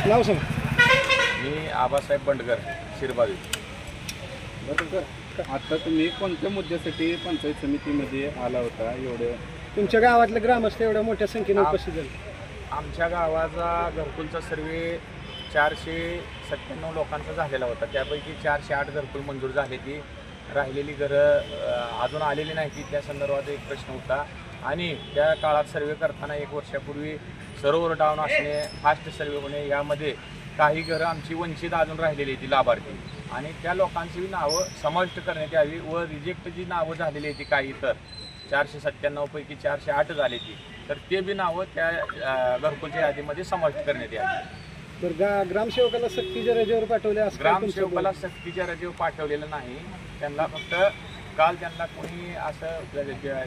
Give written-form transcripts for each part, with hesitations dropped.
नाव सांग. मी आबासाहेब बंडगर, शिरबावी. बरोबर. आता तुम्ही कोणत्या मुद्द्यासाठी पंचायत समितीमध्ये आला होता? एवढं तुमच्या गावातले ग्रामस्थ एवढ्या मोठ्या संख्येने उपस्थित झाले. आमच्या गावाचा घरकुलचा सर्वे 497 लोकांचा झालेला होता. त्यापैकी 408 घरकुल मंजूर झाले. ती राहिलेली घरं अजून आलेली नाही ती, त्या संदर्भात एक प्रश्न होता. आणि त्या काळात सर्वे करताना 1 वर्षापूर्वी सर्व्हर डाऊन असणे, फास्ट सर्वे होणे, यामध्ये काही घरं आमची वंचित अजून राहिलेली ती लाभार्थी, आणि त्या लोकांची नावं समाविष्ट करण्यात यावी व रिजेक्ट जी नावं झालेली आहे ती काही तर 497 पैकी 408 झाली ती, तर ते बी नावं त्या घरकुलच्या यादीमध्ये समाविष्ट करण्यात यावी. बरं, ग्रामसेवकाला सक्तीच्या रजेवर पाठवले असं काय तुमचं ग्रामसेवकाला सक्तीच्या रजेवर पाठवलेलं नाही. त्यांना फक्त काल त्यांना कोणी असं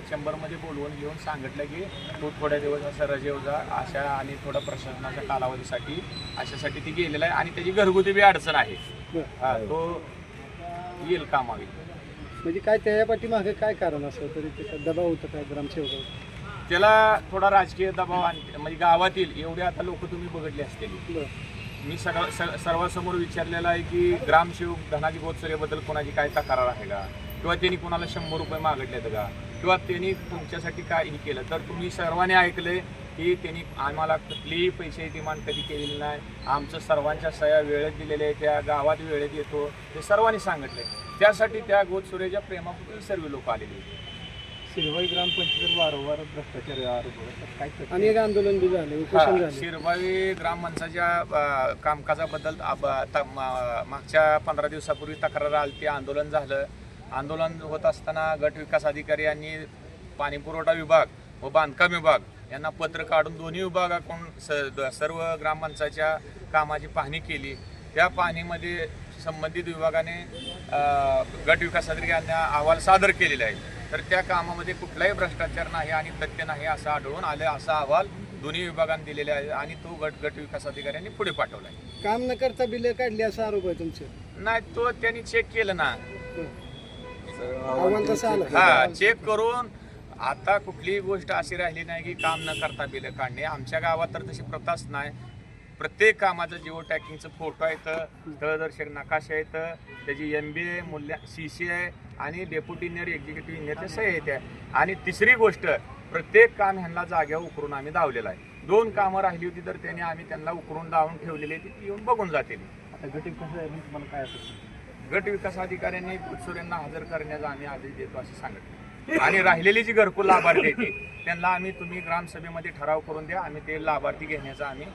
चेंबरमध्ये बोलवून घेऊन सांगितलं की तू थोड्या दिवस असं रजेवर जा अशा, आणि थोडं प्रशासनाच्या कालावधीसाठी अशासाठी ती गेलेला आहे, आणि त्याची घरगुती बी अडचण आहे. हा, तो येईल कामावी. म्हणजे काय त्या पाठीमागे काय कारण असं तरी त्याचा दबाव होता काय ग्रामसेवकावर? त्याला थोडा राजकीय दबाव, म्हणजे गावातील एवढे आता लोक तुम्ही बघितले असतील. मी सर्वांसमोर विचारलेलं आहे की ग्रामसेवक धनाजी गोतसरेबद्दल कोणाची काय तक्रार आहे का, किंवा त्यांनी कोणाला 100 रुपये मागितलेत का, किंवा त्यांनी तुमच्यासाठी काहीही केलं. तर तुम्ही सर्वांनी ऐकले की त्यांनी आम्हाला कुठलीही पैसे डिमांड कधी केलेली नाही. आमचं सर्वांच्या सह्या वेळेत दिलेल्या आहे, त्या गावात वेळेत येतो ते सर्वांनी सांगितले. त्यासाठी त्या गोतसुरेच्या प्रेमापोटी सर्व लोक आलेले होते. शिरवाई ग्रामपंचायत वारंवार भ्रष्टाचार आरोप काय अनेक आंदोलन बी झाले, उपोषण झाले. शिरवावी ग्रामपंचायतच्या कामकाजाबद्दल मागच्या 15 दिवसापूर्वी तक्रार आली. ते आंदोलन झालं. आंदोलन होत असताना गट विकास अधिकारी यांनी पाणीपुरवठा विभाग व बांधकाम विभाग यांना पत्र काढून दोन्ही विभागाकडून सर्व ग्रामपंचायतच्या कामाची पाहणी केली. त्या पाहणीमध्ये संबंधित विभागाने गट विकास अधिकारी यांना अहवाल सादर केलेला आहे. तर त्या कामामध्ये कुठलाही भ्रष्टाचार नाही आणि तथ्य नाही असं आढळून आले. असा अहवाल दोन्ही विभागांनी दिलेला आहे, आणि तो गट विकास अधिकाऱ्यांनी पुढे पाठवला आहे. काम न करता बिले काढली असा आरोप आहे तुमचे? नाही, तो त्यांनी चेक केलं ना. अहवाल तसा आला? हा, चेक करून. आता कुठलीही गोष्ट अशी राहिली नाही की काम न करता बिलं काढणे. आमच्या गावात तर तशी प्रथाच नाही. प्रत्येक कामाचं जिओ टॅगिंगचं फोटो येतं, स्थळदर्शक नकाशा येतं, त्याची MBA मूल्य CC आणि डेप्युटी इंजिनियर एक्झिक्युटिव्ह इंजिनियरचे सह्या येते. आणि तिसरी गोष्ट, प्रत्येक काम ह्यांना जाग्यावर उकरून आम्ही धावलेलं आहे. 2 कामं राहिली होती तर आम्ही त्यांना उकरून धावून ठेवलेली, ती येऊन बघून जातील. आता गट विकास तुम्हाला काय असं गट विकास अधिकाऱ्यांनी गोतसुरेंना हजर करण्याचा आम्ही आदेश देतो असं सांगितलं. आणि राहिलेली जी घरकुल लाभार्थी आहेत त्यांना तुम्ही ग्रामसभेमध्ये ठराव करून द्या, आम्ही ते लाभार्थी घेण्याचा आम्ही